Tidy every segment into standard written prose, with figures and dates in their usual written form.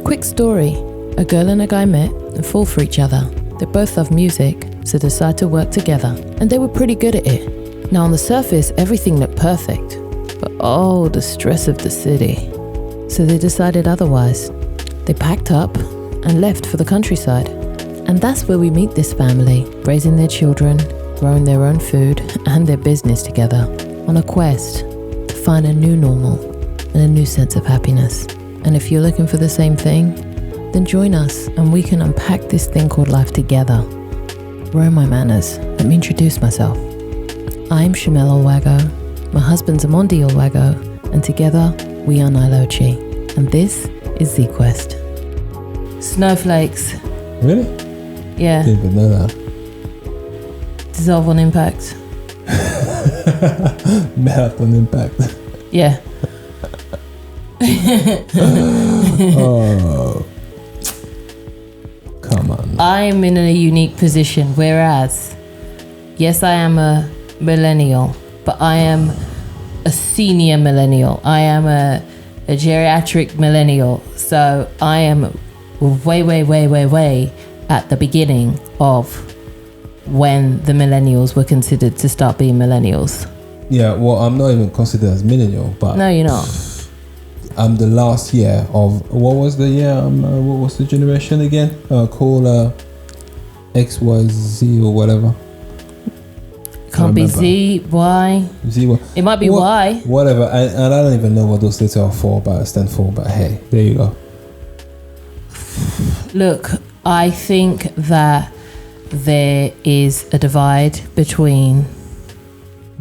Quick story. A girl and a guy met and fall for each other. They both love music, so decide to work together. And they were pretty good at it. Now on the surface, everything looked perfect. But oh, the stress of the city. So they decided otherwise. They packed up and left for the countryside. And that's where we meet this family, raising their children, growing their own food and their business together, on a quest to find a new normal and a new sense of happiness. And if you're looking for the same thing, then join us and we can unpack this thing called life together. Where are my manners? Let me introduce myself. I'm Shamel Olwago, my husband's Amondi Olwago, and together we are Nilochi. And this is Z-Quest. Snowflakes. Really? Yeah. Didn't even know that. Dissolve on impact. Melt on impact. Yeah. Oh. Come on. I'm in a unique position, whereas, yes, I am a millennial, but I am a senior millennial. I am a geriatric millennial. So I am way at the beginning of when the millennials were considered to start being millennials. Yeah, well, I'm not even considered as millennial, but No, you're not. I'm the last year of what was the year? What was the generation again? Call X, Y, Z or whatever. Can't be remember. Z, Y. Z. It might be Y. Whatever, and I don't even know what those letters are for, but stand for. But hey, there you go. Look, I think that there is a divide between.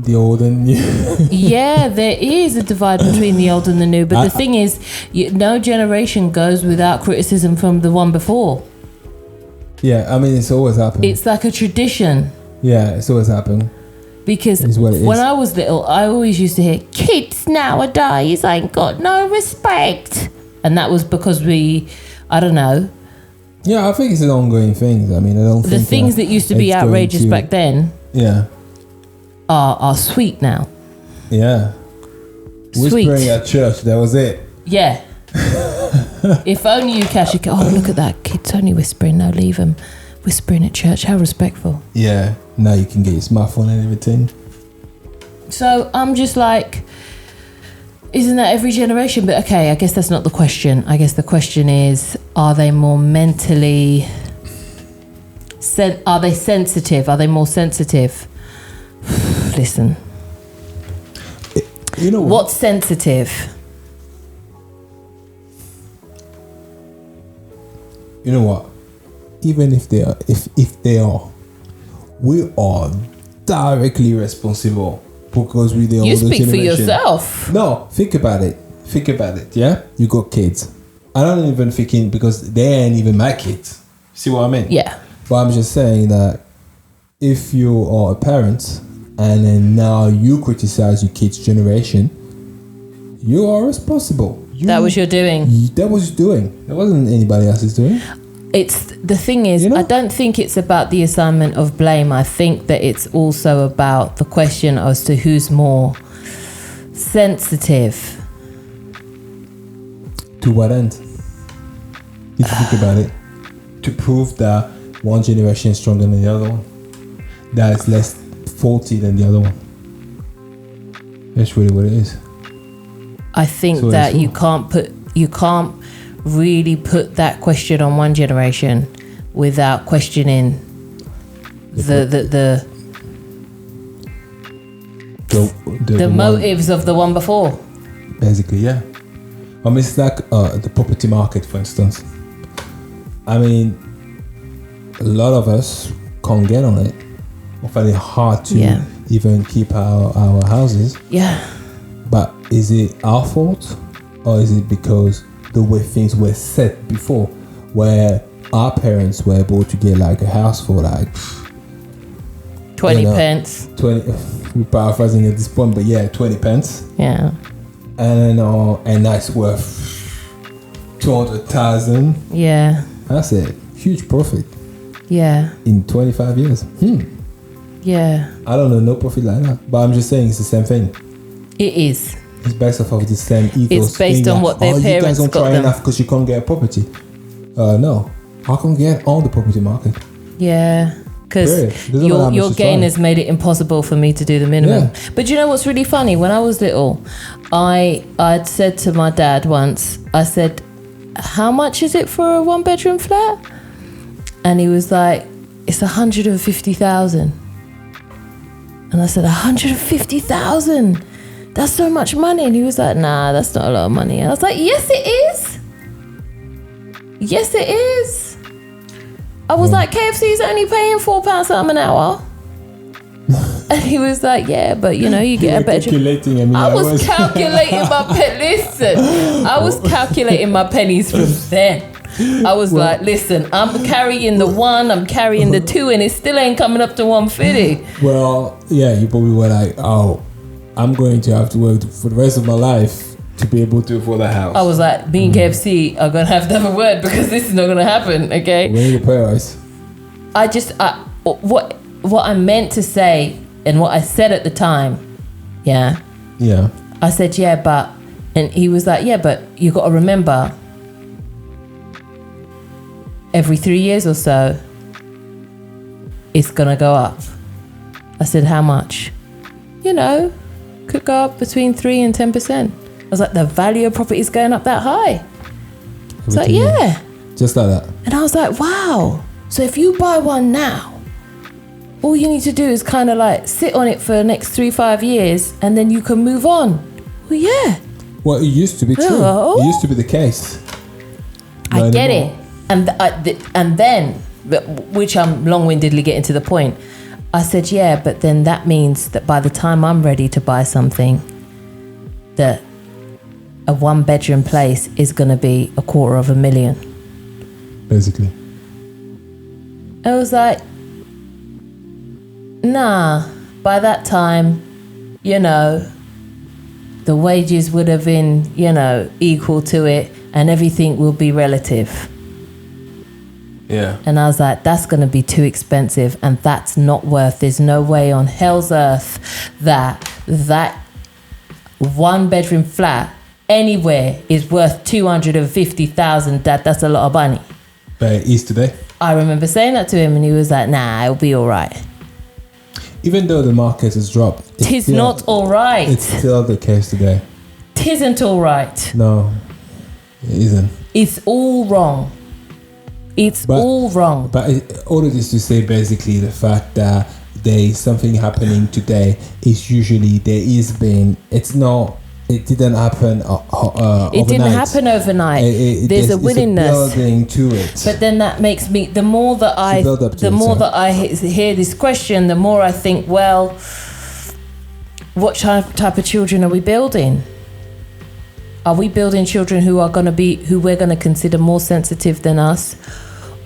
The old and new. Yeah, there is a divide between the old and the new. But the thing is, no generation goes without criticism from the one before. Yeah, I mean, it's always happened. It's like a tradition. Yeah, it's always happened. Because It's what it when is. I was little, I always used to hear, kids nowadays ain't got no respect. And that was because I don't know, Yeah, I think it's an ongoing thing. I mean, I don't the think things that used to be it's going outrageous to- back then Yeah, are sweet now. yeah. Sweet. Whispering at church, that was it. Yeah. If only you catch a oh, look at that. Kid's only whispering. No, leave him. Whispering at church. How respectful. Yeah, now you can get your smartphone and everything. So I'm just like, isn't that every generation? But okay, I guess that's not the question. I guess the question is, are they more mentally... are they sensitive? Are they more sensitive? Listen. You know What's sensitive? You know what? Even if they are, if they are, we are directly responsible because we're the You older speak for generation. yourself. No, think about it. Think about it. Yeah, you got kids. I don't even thinking because they ain't even my kids. See what I mean? Yeah. But I'm just saying that if you are a parent and then now you criticize your kids' generation, you are responsible. That was your doing. That was doing. That wasn't anybody else's doing. It's the thing is, You know? I don't think it's about the assignment of blame. I think that it's also about the question as to who's more sensitive. To what end? If you think about it, to prove that one generation is stronger than the other one, that is less faulty than the other one. That's really what it is. I think So that it's you can't really put that question on one generation without questioning the motives of the one before. Basically, yeah. I mean, it's like the property market, for instance. I mean, a lot of us can't get on it. I find it hard to even keep our houses. Yeah. But is it our fault, or is it because the way things were set before, where our parents were able to get like a house for like 20 pence. 20? We're paraphrasing at this point, but yeah, 20 pence. Yeah. And that's worth 200,000. Yeah. That's it. Huge profit Yeah. in 25 years. Yeah. I don't know no profit like that, but I'm just saying it's the same thing. It is. It's based off of the same ethos. It's based thing on that, what their you guys parents don't got try them. enough because you can't get a property. No. How can we get on the property market? Yeah, because Period. Doesn't matter how much your you gain try. has made it impossible for me to do the minimum. Yeah. But you know what's really funny? When I was little, I'd said to my dad once, I said, how much is it for a 1-bedroom flat? And he was like, it's 150,000. And I said, 150,000? That's so much money. And he was like, nah, that's not a lot of money. And I was like, yes, it is. Yes, it is. I was like, KFC's only paying £4 something an hour. And he was like, yeah, but you know, you get a better. Calculating how many I was hours. calculating listen, I was calculating my pennies from then. I was like, listen, I'm carrying the 1, I'm carrying the 2, and it still ain't coming up to 150. Well, yeah, you probably were like, oh, I'm going to have to work for the rest of my life to be able to afford a house. I was like, being KFC, I'm gonna have to have a word because this is not gonna happen, okay? When you pay us. What I meant to say and what I said at the time, yeah. Yeah. I said, yeah, but, and he was like, yeah, but you got to remember, every 3 years or so, it's going to go up. I said, how much? You know, could go up between 3 and 10%. I was like, the value of property is going up that high. It's like, yeah. Just like that. And I was like, wow. So if you buy one now, all you need to do is kind of like sit on it for the next 3-5 years and then you can move on. Well, yeah. Well, it used to be true. Oh. It used to be the case. I Not get anymore. it. And then, which I'm long-windedly getting to the point, I said, yeah, but then that means that by the time I'm ready to buy something, that a 1-bedroom place is going to be $250,000. Basically. I was like, nah, by that time, you know, the wages would have been, you know, equal to it and everything will be relative. Yeah. And I was like, that's going to be too expensive and that's not worth, there's no way on hell's earth that 1-bedroom flat anywhere is worth 250,000. That's a lot of money. But it is today. I remember saying that to him and he was like, nah, it'll be all right. Even though the market has dropped. Tis still- not all right. It's still the case today. Tisn't all right. No, it isn't. It's all wrong. It's But- all wrong. But all of this to say basically the fact that there is something happening today is usually there is been, it's not, it didn't happen overnight. It didn't happen overnight. There's a willingness. building to it. But then that makes me, the more that I build up to it, more so. that I hear this question, the more I think, well, what type of children are we building? Are we building children who we're going to consider more sensitive than us?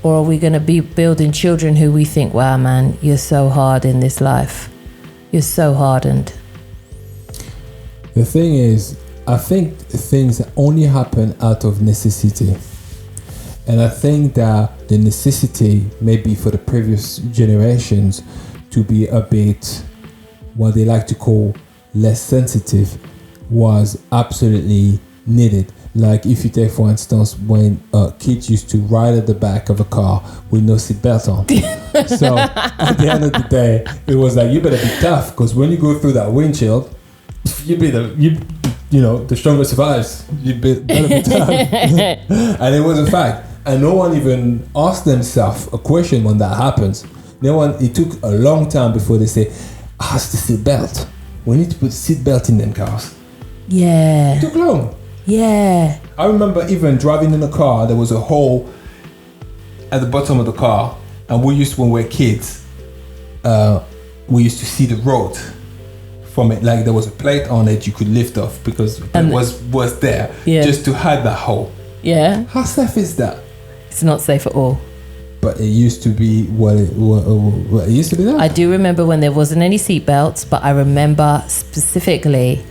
Or are we going to be building children who we think, wow, man, you're so hard in this life. You're so hardened. The thing is, I think things only happen out of necessity. And I think that the necessity, maybe for the previous generations, to be a bit, what they like to call less sensitive, was absolutely needed. Like if you take, for instance, when kids used to ride at the back of a car with no seatbelt on. So at the end of the day, it was like, you better be tough, because when you go through that windshield, you know, the strongest survives. You better be tough. And it was a fact. And no one even asked themselves a question when that happens. No one. It took a long time before they say, "Ask the seatbelt. We need to put seatbelt in them cars." Yeah. It took long. Yeah. I remember even driving in a car. There was a hole at the bottom of the car, and when we were kids, we used to see the road from it. Like there was a plate on it you could lift off because it was there just to hide that hole. Yeah. How safe is that? It's not safe at all. But it used to be what it used to be. That I do remember when there wasn't any seatbelts, but I remember specifically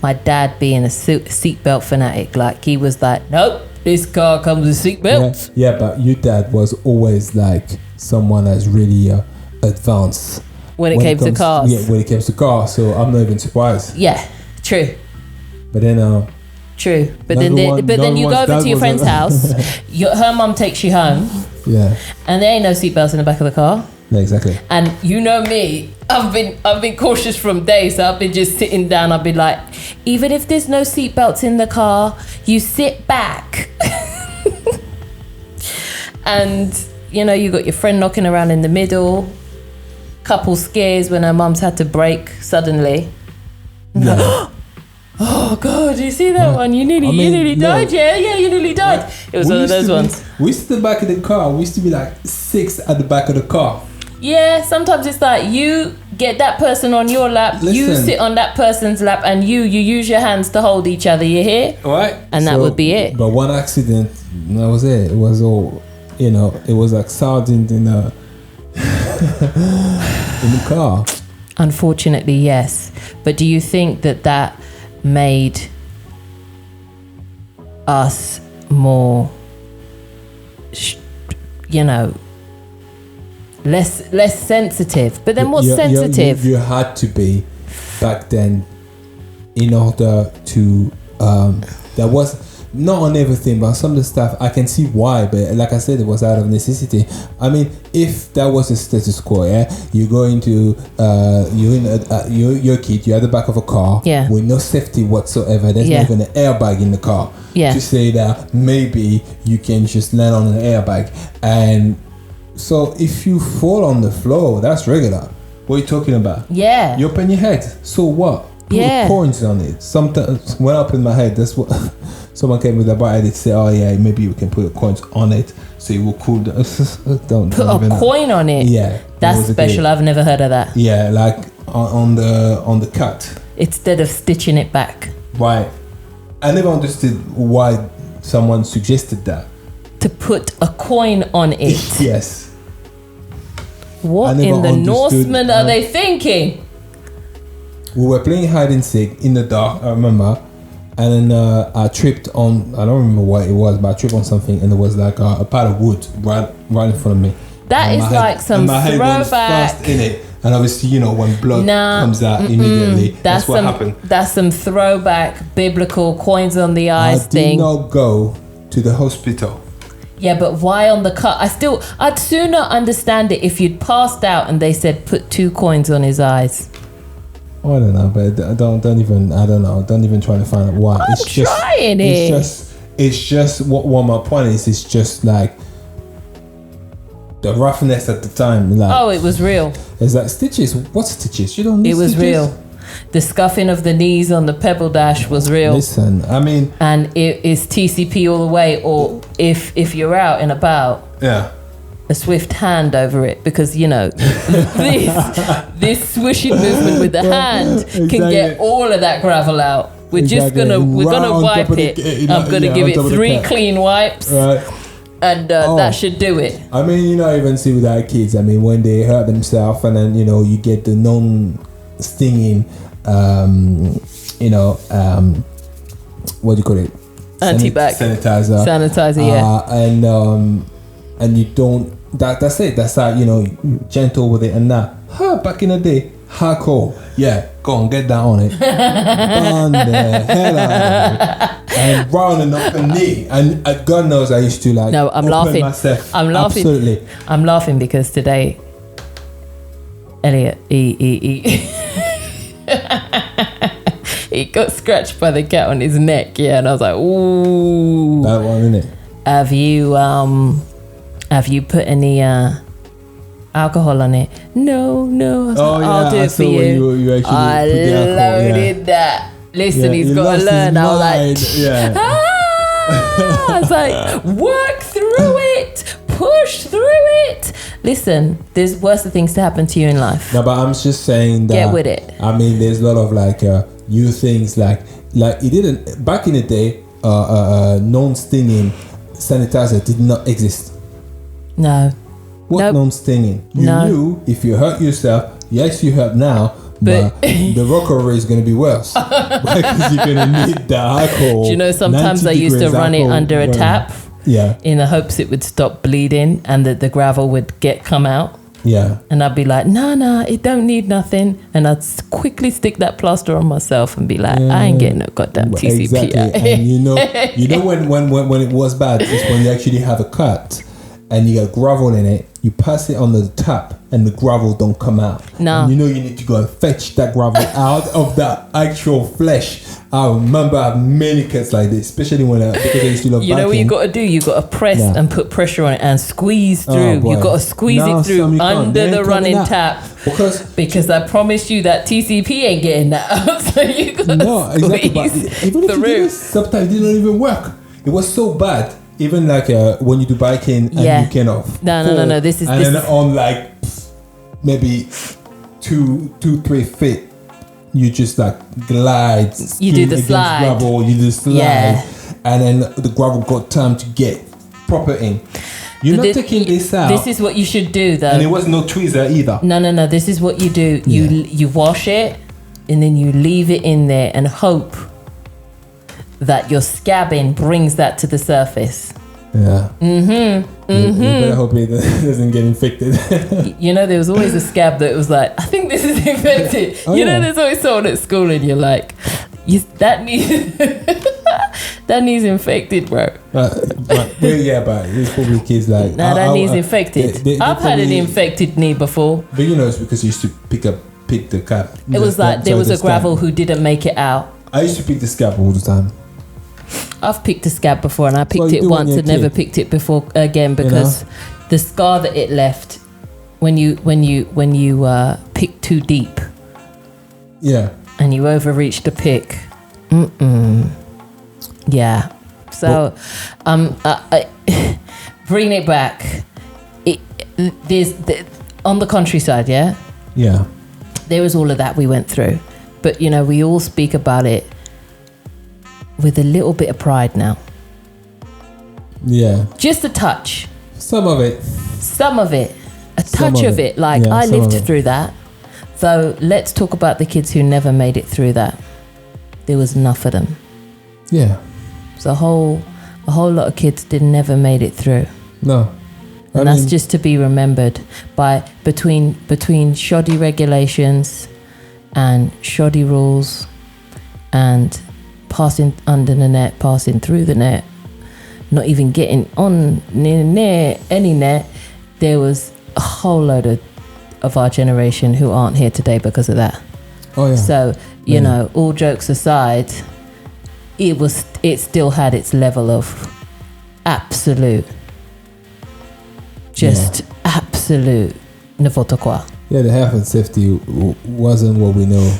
my dad being a seatbelt fanatic. Like he was like, nope, this car comes with seatbelts. Yeah, but your dad was always like someone that's really advanced When it came to cars. Yeah, when it came to cars. So I'm not even surprised. Yeah, true. But then, True. But Another then one- but then another you go one's over dad to your was friend's a- house. Her mum takes you home, yeah, and there ain't no seatbelts in the back of the car. yeah, exactly. And you know me, I've been cautious from day, so I've been just sitting down. I'll be like, even if there's no seatbelts in the car, you sit back. And you got your friend knocking around in the middle. Couple scares when her mum's had to brake suddenly. Yeah. Oh God, you see that one? You nearly no. died, yeah, you nearly died. It was We one of used those to be- ones. We used to the back of the car. We used to be like 6 at the back of the car. Yeah, sometimes it's like you get that person on your lap, you Listen. sit on that person's lap, and you use your hands to hold each other. You hear? Right. And that would be it. But one accident, that was it. It was all, it was like sergeant in the in the car. Unfortunately, yes. But do you think that made us more, less sensitive? But then what's sensitive? You had to be back then in order to. There was not on everything, but some of the stuff I can see why. But like I said, it was out of necessity. I mean, if that was a status quo, yeah, you go into your kid, you're at the back of a car, Yeah. with no safety whatsoever. There's Yeah. not even an airbag in the car. Yeah. To say that maybe you can just land on an airbag, and so if you fall on the floor, that's regular. What are you talking about? Yeah. You open your head. So what? Put Yeah. coins on it. Sometimes went up in my head. That's what someone came with a bite. They say, "Oh yeah, maybe you can put coins on it, so it will cool down." don't Put even- a coin on it. Yeah, that That's was the special. thing. I've never heard of that. Yeah, like on the cut. Instead of stitching it back. Right. I never understood why someone suggested that. To put a coin on it. Yes. What I never in the understood, Norsemen are they thinking? We were playing hide and seek in the dark, I remember, and then I tripped on, I don't remember what it was, but I tripped on something, and there was like a pile of wood right in front of me. That And is my head- like some and my head went throwback. fast in it, and obviously, when blood comes out immediately, that's what happened. That's some throwback biblical coins on the I eyes did thing. not go to the hospital. Yeah, but why on the cut? I'd sooner understand it if you'd passed out and they said put 2 coins on his eyes. I don't know, but don't even try to find out why. I'm trying it. It's just what my point is. It's just like the roughness at the time. Like, Oh, it was real. it's like stitches. What stitches? You don't need It was stitches? real. The scuffing of the knees on the pebble dash was real. Listen, I mean, And it is TCP all the way, or if you're out and about, yeah. a swift hand over it, because this swishing movement with the hand can Exactly. get all of that gravel out. We're Exactly. we're Right gonna on top wipe of the- it. yeah, I'm gonna yeah, give on it top of the 3 cat. clean wipes, Right. and Oh. that should do it. I mean, even see with our kids. I mean, when they hurt themselves, and then you get the non-stinging, what do you call it? Antibac. Sanitizer. Sanitizer, yeah. And you don't. That's it. That's how gentle with it. And now, back in the day, hardcore. Yeah, go on, get down on it. Burn the hell out of it. And rounding up the knee. And God knows I used to like. No, I'm open laughing. Myself. I'm laughing. Absolutely. I'm laughing because today, Elliot, he got scratched by the cat on his neck, yeah, and I was like, ooh. That one, innit? Have you put any alcohol on it? No. I was like, I'll do I it saw for when you. you actually I put the alcohol, yeah. loaded that. Listen, Yeah, he's he got to lost his learn. I was like, mind, yeah. I was like, work through it, push through it. Listen, there's worse things to happen to you in life. No, but I'm just saying that. Get with it. I mean, there's a lot of like new things like it didn't back in the day. Non-stinging sanitizer did not exist. No. What Nope. non-stinging? You No. knew if you hurt yourself, yes, you hurt now, but the recovery is going to be worse because you're going to need the alcohol. Do you know, sometimes 90 I used to degrees run it alcohol under a when- tap Yeah. in the hopes it would stop bleeding and that the gravel would come out. Yeah. And I'd be like, nah, it don't need nothing. And I'd quickly stick that plaster on myself and be like, I ain't getting no goddamn TCP. Exactly. And you know when it was bad is when you actually have a cut and you got gravel in it, you pass it on the tap and the gravel don't come out. No. And you know you need to go and fetch that gravel out of the actual flesh. I remember I have many cuts like this, especially because I used to love You know what you biking. got to do? You got to press and put pressure on it and squeeze through. boy. You got to squeeze No, it through Sam, you can't. under They ain't the coming running out. tap. Because I promise you that TCP ain't getting that out. So you got to no, exactly. But squeeze even if you through. do this, sometimes it don't even work. It was so bad. Even like when you do biking and you can off. No. This is then on like maybe 2-3 feet, you just like glide. You do the against slide. Gravel, you do slide, Yeah. and then the gravel got time to get proper in. You're not taking this out. This is what you should do, though. and it was no tweezer either. No. This is what you do. You wash it, and then you leave it in there and hope that your scabbing brings that to the surface. Yeah. You better hope it doesn't get infected. You know, there was always a scab that was like, I think this is infected. Oh, you know, yeah. there's always someone at school and you're like, that needs that needs infected, bro. But it's probably kids like. Nah, that needs infected. they I've had an probably- infected knee before. But you know, it's because you used to pick the cap. It was like there was a gravel who didn't make it out. I used to pick the scab all the time. I've picked a scab before and I picked you it do when once you're and a never kid. picked it before again because the scar that it left when you pick too deep Yeah. and you overreach the pick. Yeah. So, bring it back. On the countryside, yeah, Yeah. there was all of that we went through, but you know, we all speak about it with a little bit of pride now. Yeah. Just a touch. Some of it. Some of it, a Some touch of of it. it. Like Yeah, I some of lived it. through that. Though, let's talk about the kids who never made it through that. There was enough of them. Yeah. So a whole lot of kids never made it through, No. and that's just to be remembered. By between shoddy regulations and shoddy rules, and passing under the net, passing through the net, not even getting on near any net. There was a whole load of our generation who aren't here today because of that. Oh yeah. So, you know, all jokes aside, it still had its level of absolute n'importe quoi. Yeah, the health and safety wasn't what we know.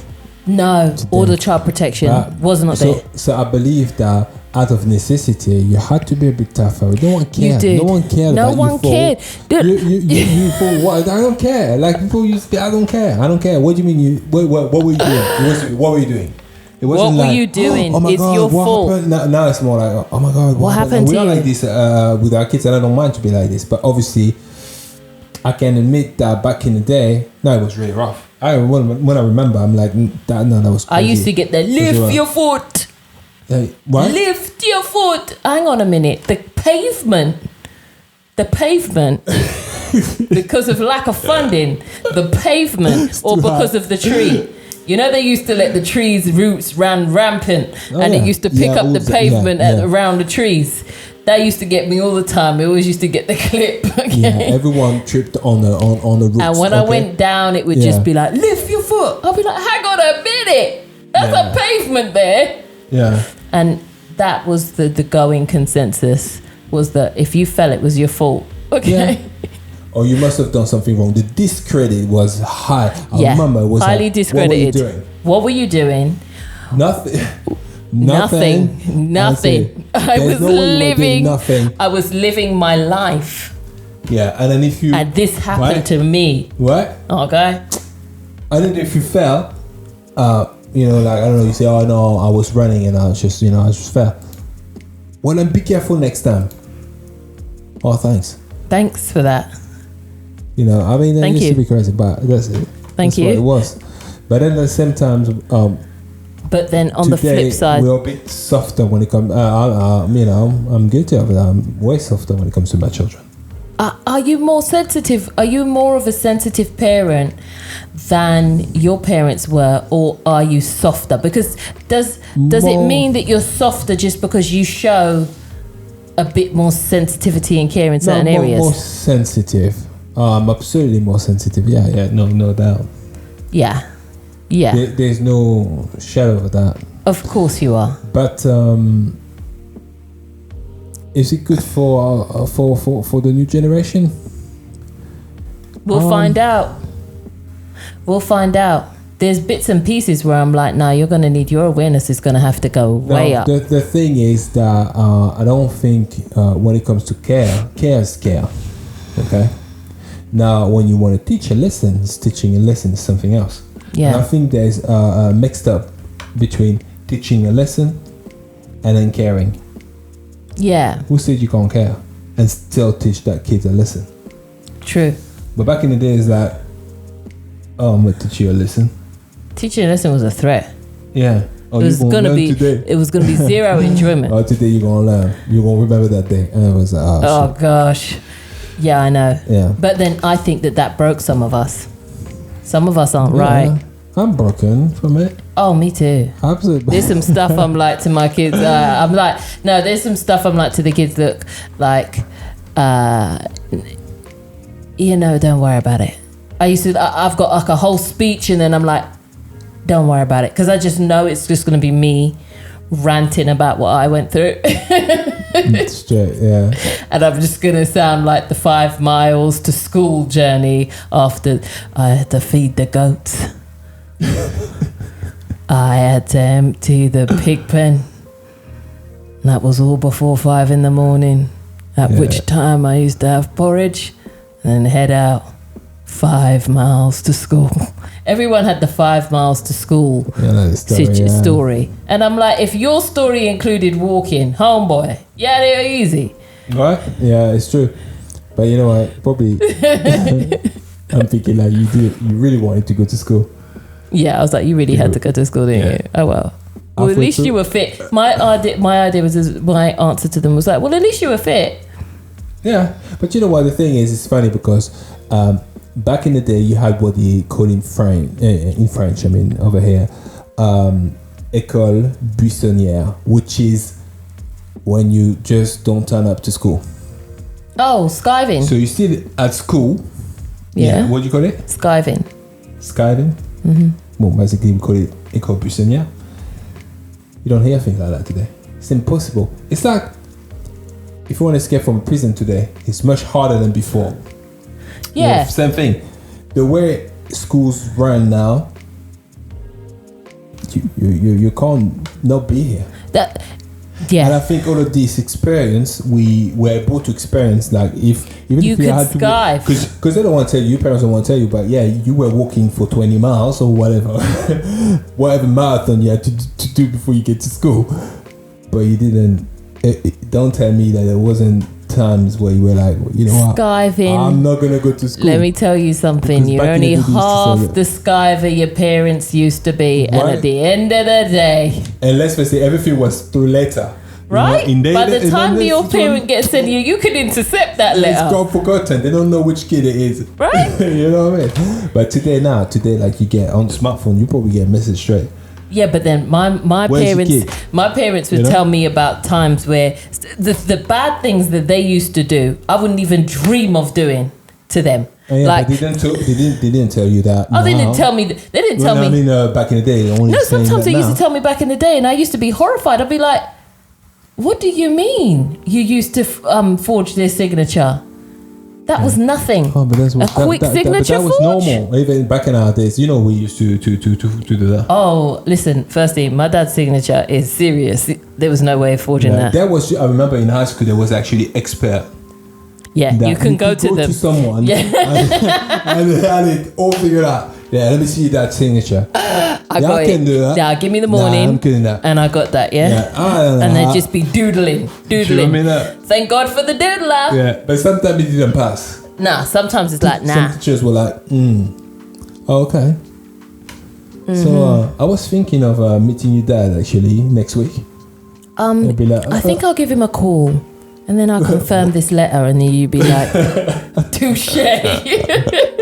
No, Today. all the child protection was not there. So I believe that out of necessity, you had to be a bit tougher. No one cared. You did. No one cared. No about one you for- cared. You for what? I don't care. Like people used to say, I don't care. I don't care. What do you mean? What were you doing? What were you doing? It wasn't What were like, you doing? Oh my It's God, your what fault. happened? Now it's more like, oh my God, What happened We to are you? like this with our kids, and I don't mind to be like this. But obviously, I can admit that back in the day, no, it was really rough. When I remember, I'm like, that was crazy. I used to get the lift your foot. What? Lift your foot. Hang on a minute. The pavement, because of lack of funding, the pavement, or because of the tree. You know, they used to let the trees' roots run rampant, and it used to pick up the pavement around the trees. That used to get me all the time. I always used to get the clip. Okay? Yeah, everyone tripped on the roots. And when I went down, it would just be like, lift your foot. I'll be like, hang on a minute. That's a pavement there. Yeah. And that was the going consensus, was that if you fell, it was your fault. Okay. Yeah. Or you must have done something wrong. The discredit was high. I remember it was highly like, discredited. What were you doing? Nothing. Nothing. I was living my life. Yeah, and then if you... And this happened to me. What? Okay. And then if you fell, you know, like, I don't know, you say, oh no, I was running and I just fell. Well, then be careful next time. Oh, thanks. Thanks for that. You know, I mean, it Thank used you. to be crazy, but that's it. Thank you. What it was. But then at the same time, but then on the today, flip side, we're a bit softer when it comes. You know, I'm guilty of it. I'm way softer when it comes to my children. Are you more sensitive? Are you more of a sensitive parent than your parents were, or are you softer? Because does it mean that you're softer just because you show a bit more sensitivity and care in certain areas? More sensitive. Absolutely more sensitive. Yeah. No doubt. Yeah. There's no shadow of that. Of course you are. But is it good for the new generation? We'll find out. We'll find out. There's bits and pieces where I'm like, nah, you're going to need, your awareness is going to have to go way up. The thing is that I don't think when it comes to care is care. Okay? Now, when you want to teach a lesson, teaching a lesson is something else. Yeah. And I think there's mixed up between teaching a lesson and then caring. Yeah. Who said you can't care and still teach that kid a lesson? True. But back in the day, it's like, I'm going to teach you a lesson. Teaching a lesson was a threat. Yeah. It was gonna be zero enjoyment. Today you're gonna learn. You're gonna remember that day. And it was like, oh gosh. Yeah, I know. Yeah. But then I think that broke some of us. Some of us aren't right. I'm broken from it. Oh, me too. Absolutely. There's some stuff I'm like to my kids. There's some stuff I'm like to the kids. Look, like, don't worry about it. I've got like a whole speech, and then I'm like, don't worry about it, because I just know it's just going to be me ranting about what I went through. Straight, yeah. And I'm just going to sound like the 5 miles to school journey after I had to feed the goats. I had to empty the pig pen. That was all before 5 a.m, at which time I used to have porridge and then head out 5 miles to school. Everyone had the 5 miles to school story. And I'm like, if your story included walking, homeboy, they were easy. Right? Yeah, it's true. But you know what? Probably, I'm thinking like you really wanted to go to school. Yeah, I was like, you really had to go to school, didn't you? Oh, well. Well, at least you were fit. My idea was, my answer to them was like, well, at least you were fit. Yeah. But you know what? The thing is, it's funny because back in the day, you had what they call in French, over here, école buissonnière, which is when you just don't turn up to school. Oh, skiving. So you're still at school. Yeah. What do you call it? Skiving. Skiving? Mm-hmm. Well, basically we call it école buissonnière. You don't hear things like that today. It's impossible. It's like, if you want to escape from prison today, it's much harder than before. Yeah. Same thing. The way schools run now, you can't not be here. And I think all of this experience we were able to experience, like even you if you had to, because they don't want to tell you, your parents don't want to tell you, but you were walking for 20 miles or whatever, whatever marathon you had to do before you get to school, but you didn't. Don't tell me that there wasn't times where you were like, you know what, skiving. I'm not gonna go to school. Let me tell you something. You're only half the skiver your parents used to be, and at the end of the day, and let's face it, everything was through letter. Right? By the time your parent gets in you can intercept that letter. It's got forgotten. They don't know which kid it is. Right? You know what I mean? But today, like you get on the smartphone, you probably get a message straight. Yeah, but then my parents would tell me about times where the bad things that they used to do, I wouldn't even dream of doing to them. Oh, yeah, like, but they didn't tell you that. Oh, they didn't tell me. They didn't tell me. I mean, back in the day, sometimes they used to tell me back in the day, and I used to be horrified. I'd be like, "What do you mean? You used to forge their signature? That was nothing. Oh, but a quick signature but that was normal. Even back in our days, we used to do that. Oh, listen. Firstly, my dad's signature is serious. There was no way of forging that. That was. I remember in high school there was actually expert. Yeah, you can go to them. To someone. Yeah, and they had it all figured out. Yeah, let me see that signature. I can do that. Yeah, give me the morning. I'm kidding that. And I got that, and they'd just be doodling. Thank God for the doodler. Yeah, but sometimes it didn't pass. Nah, sometimes it's like, nah. Some teachers were like, okay. Mm-hmm. So I was thinking of meeting your dad actually next week. I think I'll give him a call. And then I'll confirm this letter, and then you'd be like, touche. Yeah,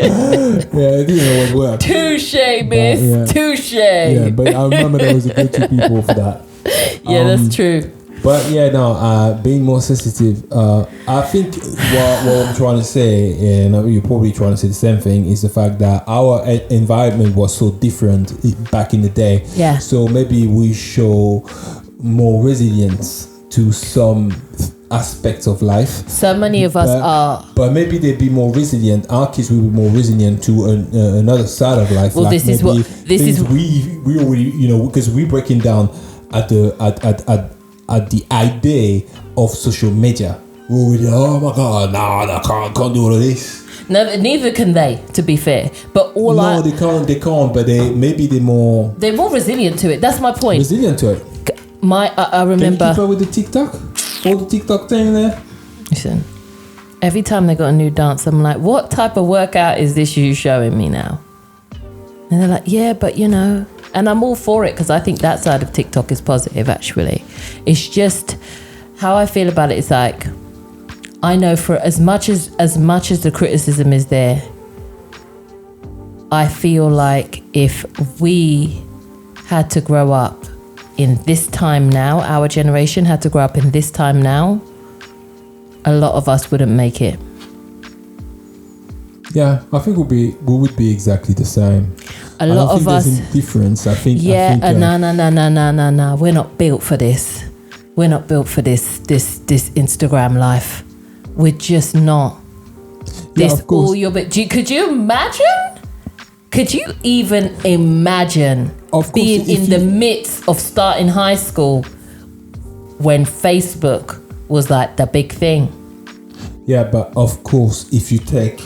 it didn't work. Touche, miss. yeah. Touche. Yeah, but I remember there was a good two people for that. Yeah, that's true. But yeah, no, being more sensitive. I think what I'm trying to say, and you're probably trying to say the same thing, is the fact that our environment was so different back in the day. Yeah. So maybe we show more resilience to some aspects of life. So many of us are. But maybe they'd be more resilient. Our kids will be more resilient to another side of life. Well, like this is maybe what this is. We already, because we're breaking down at the idea of social media. We're already, oh my god, no, I can't do all of this. No, neither can they, to be fair. But They can't. But they're more resilient to it. That's my point. resilient to it. I Can you remember. keep up with the TikTok? All the TikTok thing there. Listen, every time they got a new dance, I'm like, what type of workout is this you showing me now? And they're like, yeah, but and I'm all for it because I think that side of TikTok is positive, actually. It's just how I feel about it is like, I know for as much as the criticism is there, I feel like if we had to grow up in this time now, our generation had to grow up in this time now, a lot of us wouldn't make it. Yeah, I think we would be exactly the same. A lot of us. There's a difference. I think. Yeah, no. We're not built for this. We're not built for this Instagram life. We're just not. Yeah, of course. All your bit. Could you imagine? Could you even imagine being in the midst of starting high school when Facebook was like the big thing? Yeah, but of course, if you take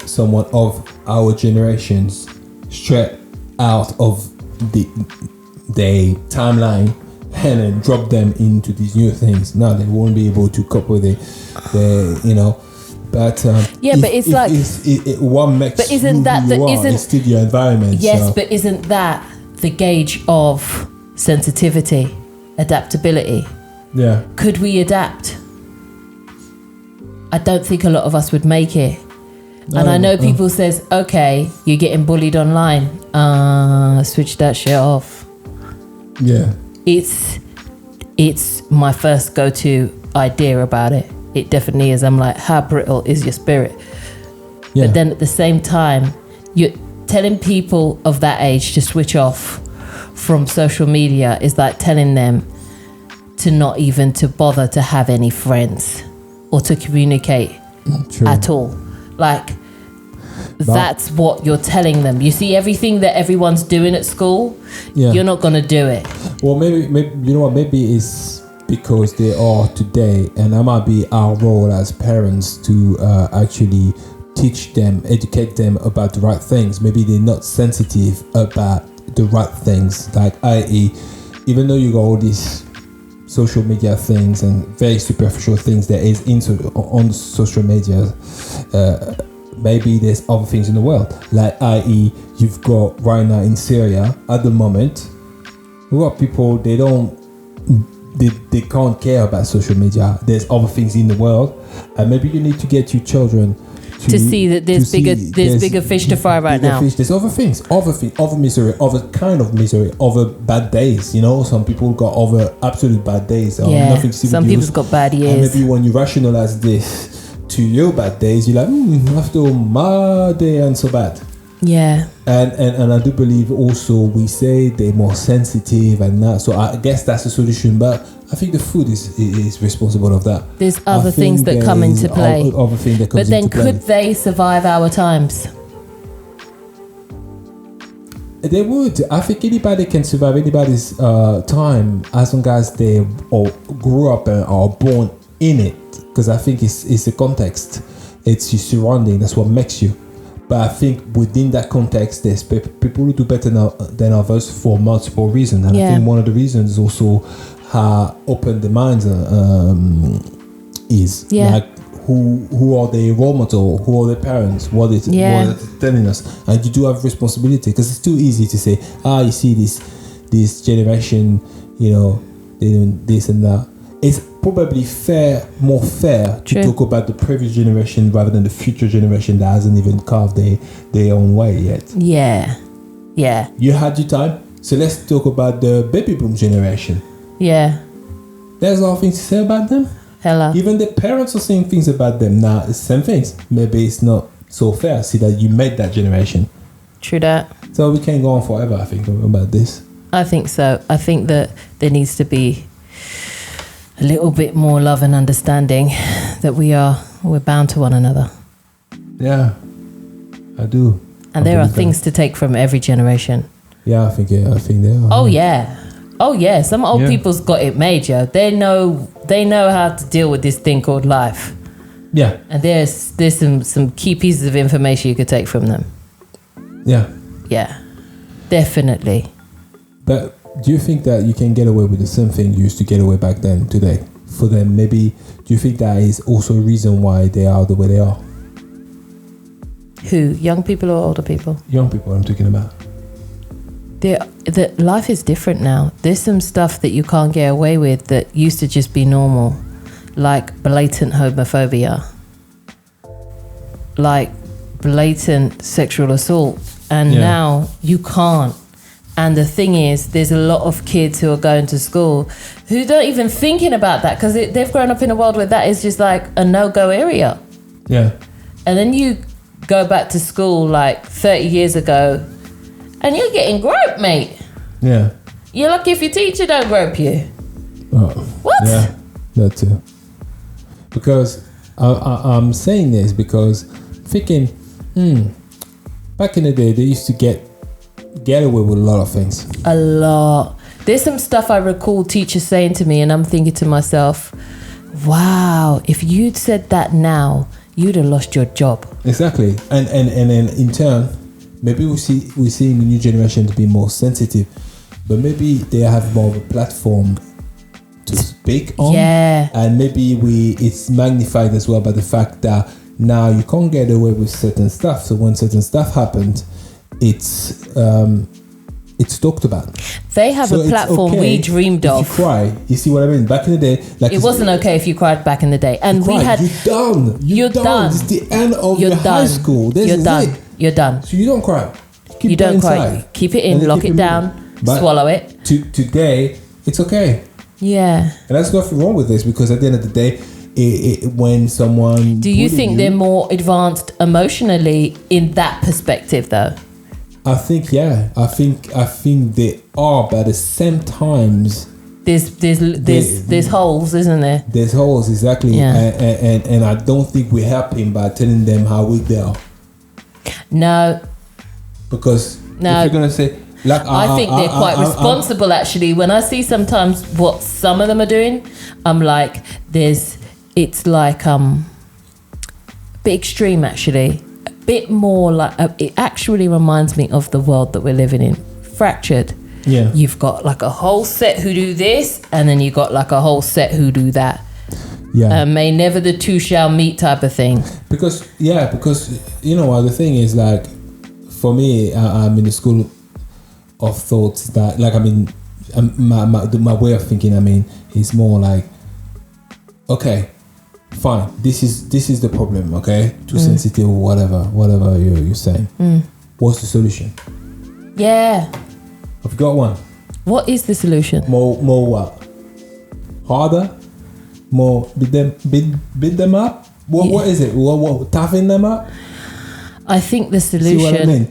someone of our generations straight out of the timeline and then drop them into these new things, now they won't be able to cope with it. But what makes but isn't you that who the you are isn't is still your environment. Yes, so. but isn't that the gauge of sensitivity, adaptability? Yeah. Could we adapt? I don't think a lot of us would make it. And I know people says, okay, you're getting bullied online. Switch that shit off. Yeah. It's my first go-to idea about it. It definitely is. I'm like, how brittle is your spirit? Yeah. But then at the same time, you're telling people of that age to switch off from social media is like telling them to not even to bother to have any friends or to communicate at all. Like, that's what you're telling them. You see everything that everyone's doing at school, you're not going to do it. Well, maybe you know what? Maybe it's because they are today, and that might be our role as parents to actually teach them, educate them about the right things. Maybe they're not sensitive about the right things, like i.e., even though you got all these social media things and very superficial things that is on social media, maybe there's other things in the world, like i.e., you've got right now in Syria at the moment, we've got people, they can't care about social media. There's other things in the world, and maybe you need to get your children to see that there's bigger fish to fry right now. There's other things, other misery, other kind of misery, other bad days. Some people got other absolute bad days. Nothing to see some with people's got bad years. And maybe when you rationalize this to your bad days, you're like, after my day ain't so bad. Yeah. And I do believe also we say they're more sensitive and that. So I guess that's the solution. But I think the food is responsible of that. There's other things that come into play. Other thing that comes but then into play. could they survive our times? They would. I think anybody can survive anybody's time as long as they or grew up and are born in it. Because I think it's the context. It's your surrounding. That's what makes you. But I think within that context, there's people who do better than others for multiple reasons. And I think one of the reasons is also how open the minds is. Yeah. Like who are their role model? Who are their parents? What are they telling us? And you do have responsibility, because it's too easy to say, you see this generation, they're doing this and that. it's probably more fair True. to talk about the previous generation rather than the future generation that hasn't even carved their own way yet. Yeah. Yeah. You had your time, so let's talk about the baby boom generation. Yeah. There's a lot of things to say about them. Hello. Even the parents are saying things about them. Now, it's the same things. Maybe it's not so fair. See that you made that generation. True that. So we can't go on forever, I think, about this. I think so. I think that there needs to be a little bit more love and understanding that we're bound to one another. Yeah, I do. And there are things to take from every generation. Yeah, I think there are. Oh yeah. Some old people's got it made, yo. They know how to deal with this thing called life. Yeah. And there's some key pieces of information you could take from them. Yeah. Yeah. Definitely. But do you think that you can get away with the same thing you used to get away back then today? For them, maybe, do you think that is also a reason why they are the way they are? Who? Young people or older people? Young people I'm talking about. The life is different now. There's some stuff that you can't get away with that used to just be normal, like blatant homophobia, like blatant sexual assault, and now you can't. And the thing is, there's a lot of kids who are going to school who don't even thinking about that because they've grown up in a world where that is just like a no-go area. Yeah. And then you go back to school like 30 years ago and you're getting groped, mate. Yeah. You're lucky if your teacher don't grope you. Oh. What? Yeah, that too. Because I'm saying this because thinking, back in the day, they used to get away with a lot of things. A lot. There's some stuff I recall teachers saying to me and I'm thinking to myself, wow, if you'd said that now, you'd have lost your job. Exactly. And in turn, maybe we're seeing the new generation to be more sensitive, but maybe they have more of a platform to speak on. Yeah. And maybe it's magnified as well by the fact that now you can't get away with certain stuff. So when certain stuff happens, it's talked about. They have a platform we dreamed of. If you cry, you see what I mean? Back in the day, like it wasn't okay if you cried back in the day, and we had. You're done. It's the end of your high school. This is done. it. You're done. So you don't cry. You don't cry. Keep it in. Lock it down. Swallow it. Today, it's okay. Yeah. And there's nothing wrong with this because at the end of the day, when someone. Do you think they're more advanced emotionally in that perspective, though? I think I think they are, but at the same times there's holes, isn't there? There's holes, exactly. Yeah. And I don't think we help him by telling them how weak they are. No. Because if you're gonna say like I think they're quite responsible actually. When I see sometimes what some of them are doing, I'm like it's like a bit extreme actually. Bit more like it actually reminds me of the world that we're living in, fractured. Yeah, you've got like a whole set who do this and then you got like a whole set who do that. Yeah, may never the two shall meet type of thing. Because you know what the thing is, like for me, I'm in the school of thoughts that like my way of thinking is more like, okay, fine, this is the problem, okay? Too sensitive or whatever you're saying. What's the solution? Yeah. I've got one. What is the solution? More what? Harder? More beat them up? What is it? What toughen them up? I think the solution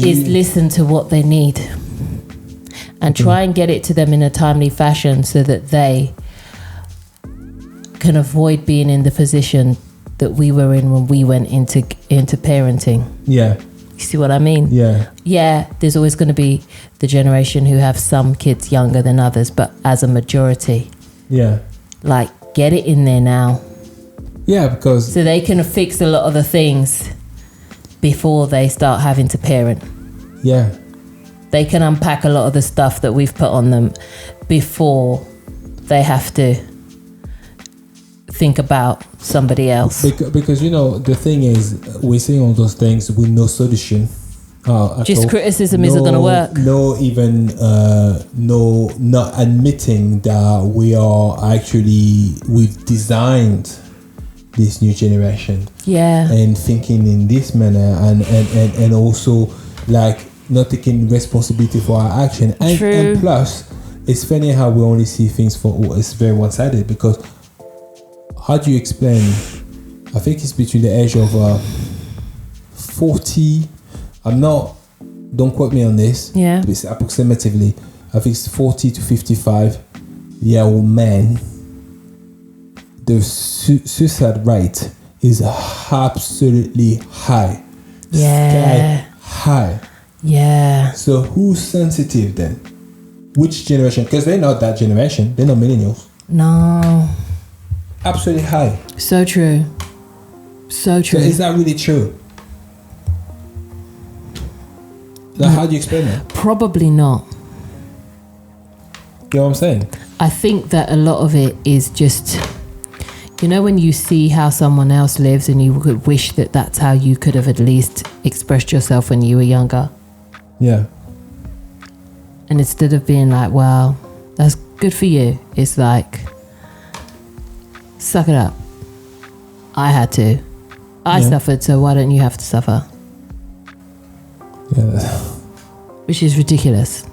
is listen to what they need and try and get it to them in a timely fashion so that they can avoid being in the position that we were in when we went into parenting. Yeah. You see what I mean? Yeah. Yeah, there's always going to be the generation who have some kids younger than others, but as a majority. Yeah. Like, get it in there now. Yeah, because... So they can fix a lot of the things before they start having to parent. Yeah. They can unpack a lot of the stuff that we've put on them before they have to think about somebody else. Because you know, the thing is, we're saying all those things with no solution Just all. criticism isn't going to work. Not admitting that we've designed this new generation. Yeah. And thinking in this manner, and also like not taking responsibility for our action. And plus, it's funny how we only see things it's very one-sided, because how do you explain, I think it's between the age of 40, don't quote me on this, yeah, but it's approximatively, I think it's 40 to 55 year old men, the suicide rate is absolutely high. Yeah. Sky high. Yeah. So who's sensitive then? Which generation? Because they're not that generation. They're not millennials. No. Absolutely high. So true. So true. So is that really true? Like, how do you explain that? Probably not. You know what I'm saying? I think that a lot of it is just, when you see how someone else lives and you could wish that that's how you could have at least expressed yourself when you were younger. Yeah. And instead of being like, well, that's good for you, it's like, suck it up. I had to. I suffered, so why don't you have to suffer? Yeah. Which is ridiculous.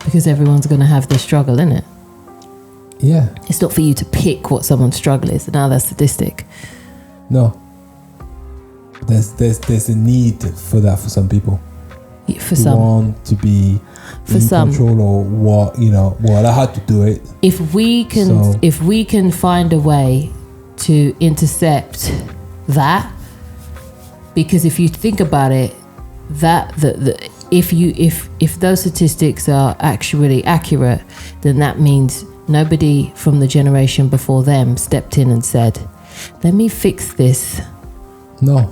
Because everyone's going to have their struggle, isn't it? Yeah. It's not for you to pick what someone's struggle is. Now that's sadistic. No. There's a need for that for some people. For some. Want to be for in some. control, or what, I had to do it. If we can find a way to intercept that, because if you think about it, if those statistics are actually accurate, then that means nobody from the generation before them stepped in and said, let me fix this. No.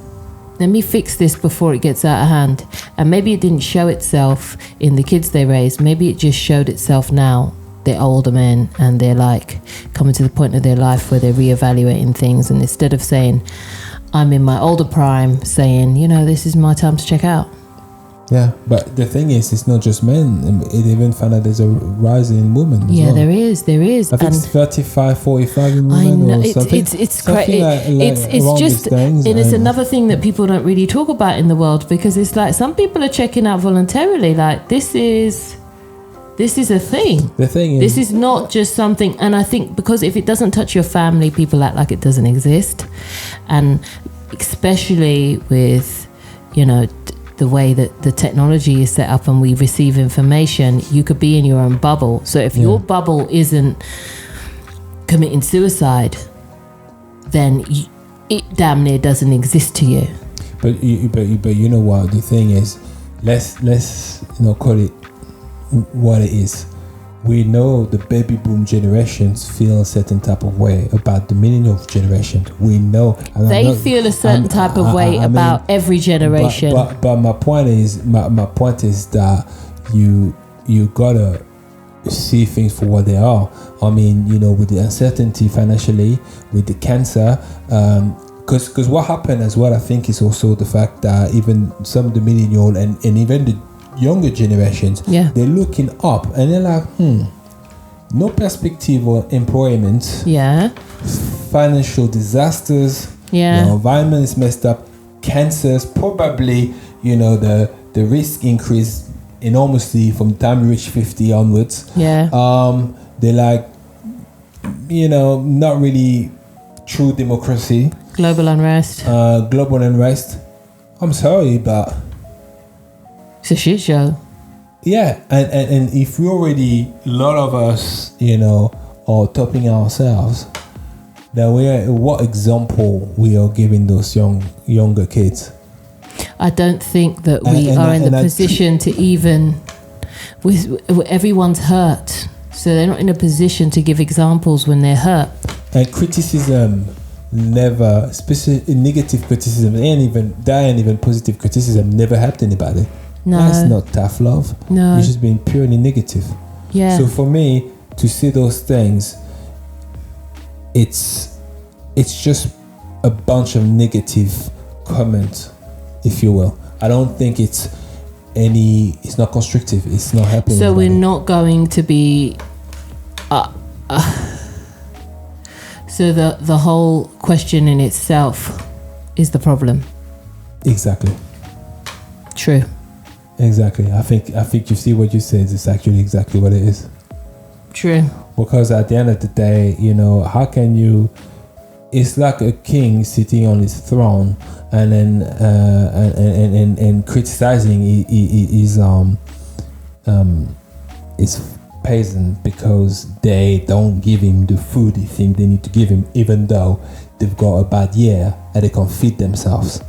Let me fix this before it gets out of hand. And maybe it didn't show itself in the kids they raised. Maybe it just showed itself now. They're older men and they're like coming to the point of their life where they're reevaluating things. And instead of saying, I'm in my older prime, saying, this is my time to check out. Yeah, but the thing is, it's not just men. It even found out there's a rise in women as well. There is. I think it's 35, 45 in women, I know, or something. It's just, and it's another thing that people don't really talk about in the world, because it's like some people are checking out voluntarily. Like this is a thing. The thing is, this is not just something. And I think because if it doesn't touch your family, people act like it doesn't exist, and especially with, the way that the technology is set up and we receive information, you could be in your own bubble. So if your bubble isn't committing suicide, then it damn near doesn't exist to you. But you know what the thing is, let's call it what it is. We know the baby boom generations feel a certain type of way about the millennial generation. We know they feel a certain type of way about every generation. But my point is that you gotta see things for what they are. I mean, with the uncertainty financially, with the cancer, because what happened as well, I think, is also the fact that even some of the millennial and even the younger generations, they're looking up and they're like, no perspective or employment, financial disasters, the environment is messed up, cancers, probably, the risk increase enormously from the time you reach 50 onwards. They're like, not really true democracy. Global unrest. I'm sorry, but it's a shit show. Yeah, and if we already, a lot of us, are topping ourselves, then what example we are giving those younger kids? I don't think that we are in the position to even, everyone's hurt, so they're not in a position to give examples when they're hurt. And criticism never, especially negative criticism, and even positive criticism, never helped anybody. No. That's not tough love. No. It's just being purely negative. Yeah. So for me to see those things, it's just a bunch of negative comments, if you will. I don't think it's it's not constructive. It's not helping. So anybody. we're not going to be. So the whole question in itself is the problem. Exactly. True. Exactly. I think you see what you said. It's actually exactly what it is. True. Because at the end of the day, how can you? It's like a king sitting on his throne and then and criticizing his peasant because they don't give him the food he think they need to give him, even though they've got a bad year and they can't feed themselves.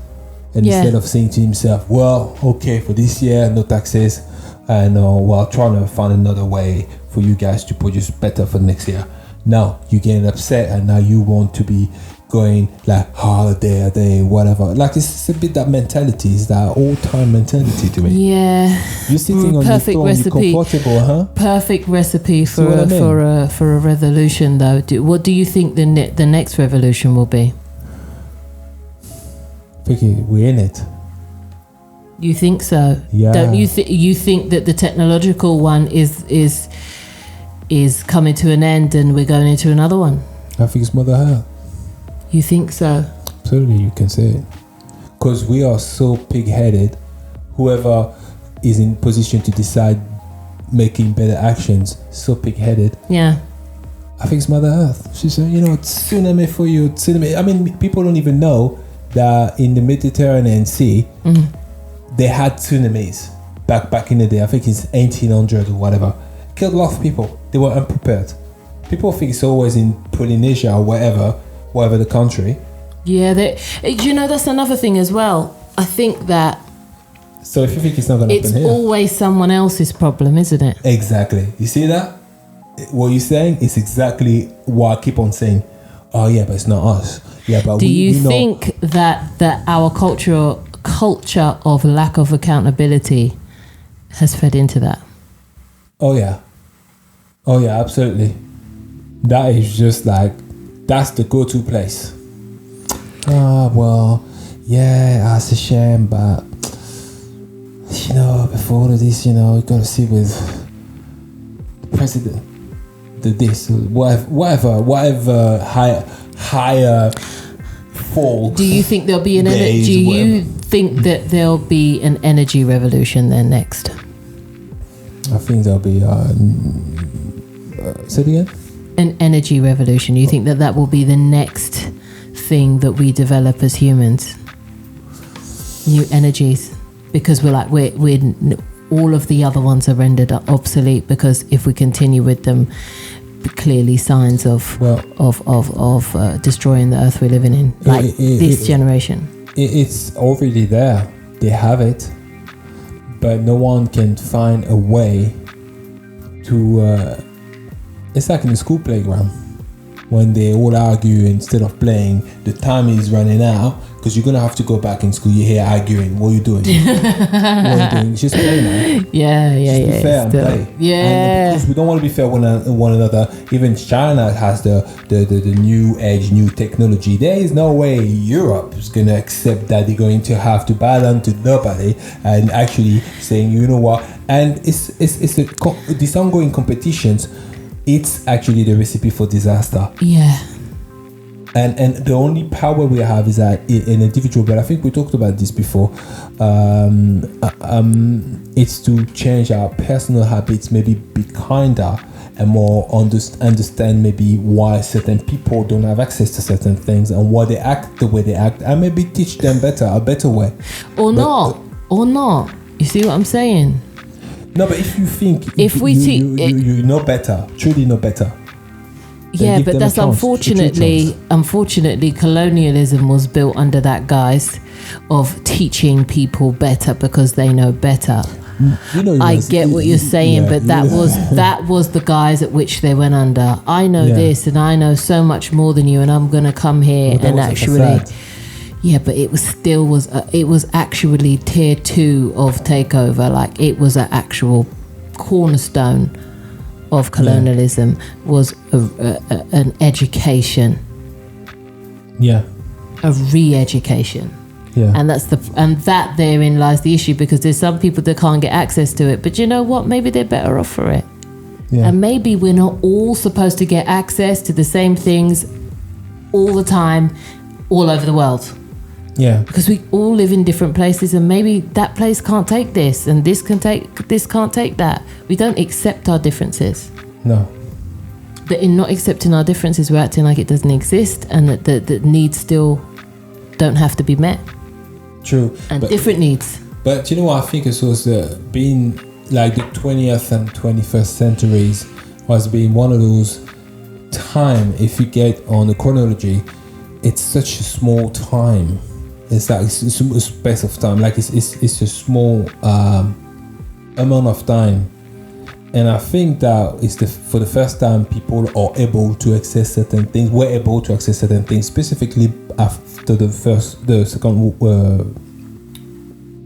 And instead of saying to himself, well, okay, for this year, no taxes, and well, trying to find another way for you guys to produce better for next year. Now you're getting upset, and now you want to be going like holiday a day, whatever. Like it's a bit that mentality, is that all-time mentality to me. Yeah. You're sitting on perfect your throne, recipe. you're comfortable, huh? Perfect recipe See what I mean? for a revolution, though. What do you think the next revolution will be? Vicky, we're in it. You think so? Yeah. Don't you think that the technological one is coming to an end and we're going into another one? I think it's Mother Earth. You think so? Absolutely, you can say it. Because we are so pig-headed. Whoever is in position to decide making better actions, so pig-headed. Yeah. I think it's Mother Earth. She said, tsunami for you, tsunami. I mean, people don't even know that in the Mediterranean Sea, they had tsunamis back in the day. I think it's 1800 or whatever. Killed a lot of people. They were unprepared. People think it's always in Polynesia or whatever the country. Yeah, that's another thing as well. I think that so if you think it's not going to happen here, it's always someone else's problem, isn't it? Exactly. You see that? What you're saying is exactly what I keep on saying. Oh yeah, but it's not us. Yeah, but do you we know. think that our culture of lack of accountability has fed into that? Oh yeah, absolutely. That is just like, that's the go-to place. Well, yeah, that's a shame, but before all of this, you got to see with the president, this, whatever higher fall. Do you think there'll be an energy? Do you think that there'll be an energy revolution then next? I think there'll be. Say it again. An energy revolution. You think that will be the next thing that we develop as humans? New energies, because we're all of the other ones are rendered obsolete, because if we continue with them, clearly signs of destroying the earth we're living in, this generation. It's already there. They have it, but no one can find a way to. It's like in the school playground when they all argue instead of playing. The time is running out because you're gonna have to go back in school. You're here arguing. What are you doing? What are you doing? Just play, man. Yeah. Be fair and play. Yeah. And because we don't want to be fair with one another. Even China has the new age, new technology. There is no way Europe is gonna accept that they're going to have to bow down to nobody and actually saying, you know what? And it's these ongoing competitions. It's actually the recipe for disaster. Yeah. And the only power we have is that an individual, but I think we talked about this before. It's to change our personal habits, maybe be kinder and more understand maybe why certain people don't have access to certain things and why they act the way they act, and maybe teach them a better way. Or not. You see what I'm saying? No, but if you think you know better, truly know better. Yeah, but that's unfortunately, colonialism was built under that guise of teaching people better because they know better. I get what you're saying, but that was the guise at which they went under. I know this, and I know so much more than you, and I'm gonna come here and actually. Yeah, but it was actually tier 2 of takeover. Like, it was an actual cornerstone of colonialism, was an education. Yeah. A re-education. Yeah. And that therein lies the issue, because there's some people that can't get access to it. But you know what? Maybe they're better off for it. Yeah. And maybe we're not all supposed to get access to the same things all the time, all over the world. Yeah. Because we all live in different places, and maybe that place can't take this, and this can't take that. We don't accept our differences. No. But in not accepting our differences, we're acting like it doesn't exist, and that the needs still don't have to be met. True. And different needs. But you know what I think it was being like the 20th and 21st centuries was being one of those time, if you get on the chronology, it's such a small time. It's like it's a space of time, like it's a small amount of time. And I think that it's for the first time people are able to access certain things. We're able to access certain things, specifically after the Second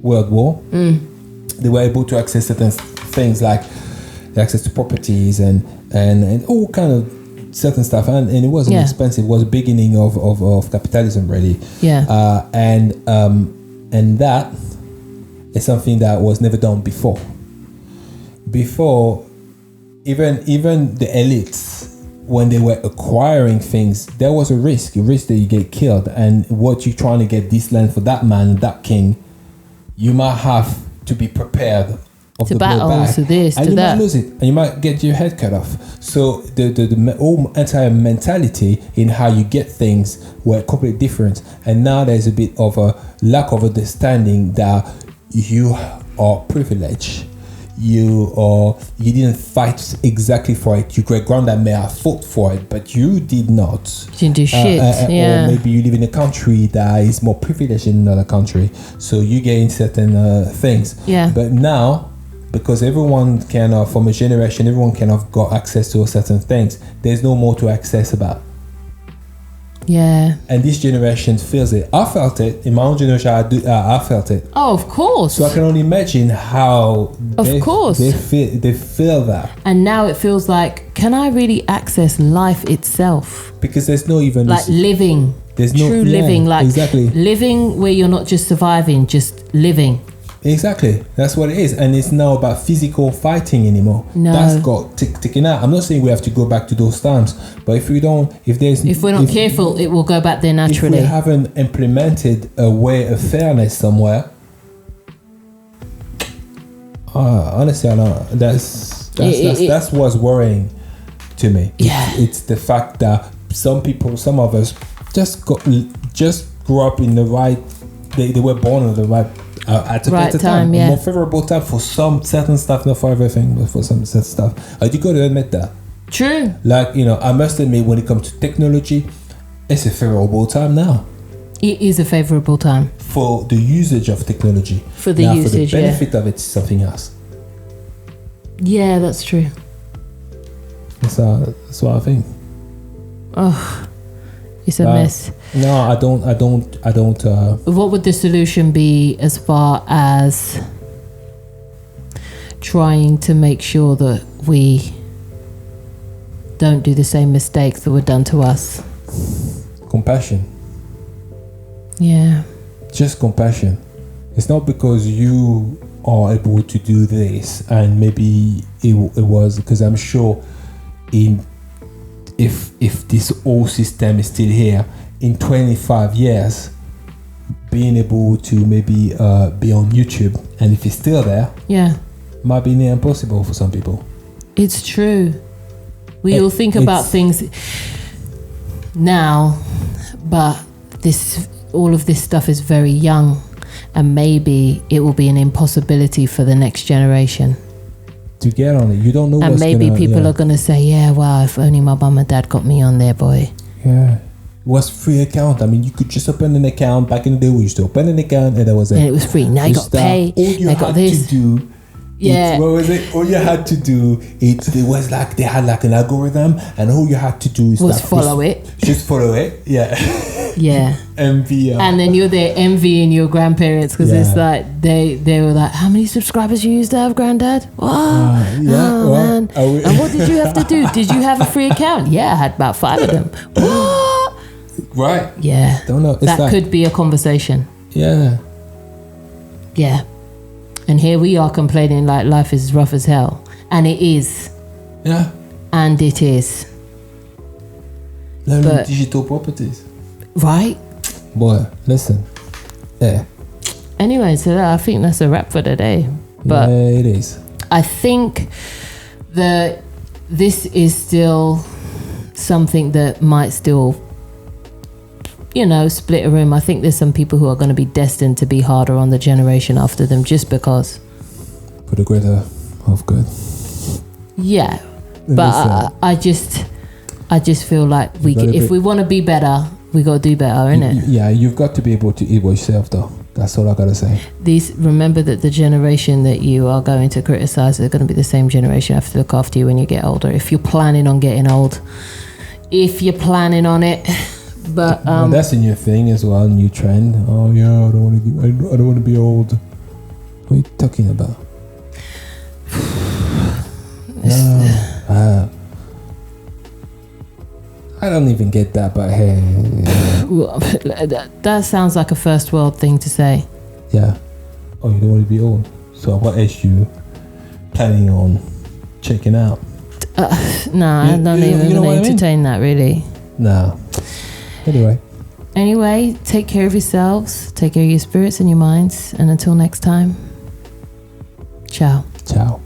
World War. They were able to access certain things like the access to properties and all kind of certain stuff, and it wasn't expensive. It was the beginning of capitalism, really. Yeah. And that is something that was never done before. Before, even the elites, when they were acquiring things, there was a risk that you get killed. And what you're trying to get this land for that man, that king, you might have to be prepared of to the battle, blowback, to this, and to you that. might lose it, and you might get your head cut off. So the whole entire mentality in how you get things were completely different, and now there's a bit of a lack of understanding that you are privileged. You didn't fight exactly for it. Your great granddad may have fought for it, but you did not. You didn't do shit. Or maybe you live in a country that is more privileged in another country, so you gain certain things. Yeah. But now, because everyone from a generation, everyone kind of got access to certain things, there's no more to access about. Yeah. And this generation feels it. I felt it in my own generation. I felt it. Oh, of course. So I can only imagine how they feel that. And now it feels like, can I really access life itself? Because there's no even like living. There's true living, like exactly. living where you're not just surviving, just living. Exactly, that's what it is, and it's not about physical fighting anymore. No, that's got taken out. I'm not saying we have to go back to those times, but if we're not careful, it will go back there naturally. If we haven't implemented a way of fairness somewhere, honestly, I know that's what's worrying to me. Yeah, it's the fact that some of us just grew up in the right. They were born at the right. At the right time, a more favorable time for some certain stuff, not for everything, but for some certain stuff. You got to admit that. True. Like, I must admit, when it comes to technology, it's a favorable time now. It is a favorable time for the usage of technology. For the usage, for the benefit of it, something else. Yeah, that's true. That's what I think. Oh. It's a mess. No, I don't. What would the solution be as far as trying to make sure that we don't do the same mistakes that were done to us? Compassion. Yeah. Just compassion. It's not because you are able to do this, and maybe it was because I'm sure if this old system is still here in 25 years, being able to maybe be on YouTube, and if it's still there, might be near impossible for some people. It's true. We all think about things now, but all of this stuff is very young, and maybe it will be an impossibility for the next generation to get on it. You don't know, and maybe people are going to say, yeah, wow, if only my mum and dad got me on there, boy. Yeah, it was free account. I mean, you could just open an account. Back in the day, we used to open an account and that was it. And it was free. Now you got to pay. All you had to do, what was it? All you had to do, it was like they had like an algorithm, and all you had to do is follow it. Just follow it. Yeah. Yeah. Envy. And then you're there envying your grandparents because it's like they were like, how many subscribers you used to have, granddad? Man. And what did you have to do? Did you have a free account? Yeah, I had about 5 of them. What? Right. Yeah. Don't know. That could be a conversation. Yeah. Yeah. And here we are complaining like life is rough as hell. And it is. Yeah. And it is. Learning But- digital properties. Right? Boy, listen. Yeah. Anyway, so I think that's a wrap for today. But yeah, it is. I think that this is still something that might still, split a room. I think there's some people who are going to be destined to be harder on the generation after them just because. For the greater of good. Yeah. But I just feel like if we want to be better, we got to do better, innit? Yeah, you've got to be able to equal yourself, though. That's all I gotta say. Remember that the generation that you are going to criticize are going to be the same generation who have to look after you when you get older. If you're planning on getting old, if you're planning on it, but well, that's a new thing as well, new trend. Oh yeah, I don't want to be old. What are you talking about? I don't even get that, but hey. That sounds like a first world thing to say. Yeah. Oh, you don't want to be old. So what age you planning on checking out? Nah, I don't even entertain that really. Nah. Anyway, take care of yourselves, take care of your spirits and your minds, and until next time, ciao. Ciao.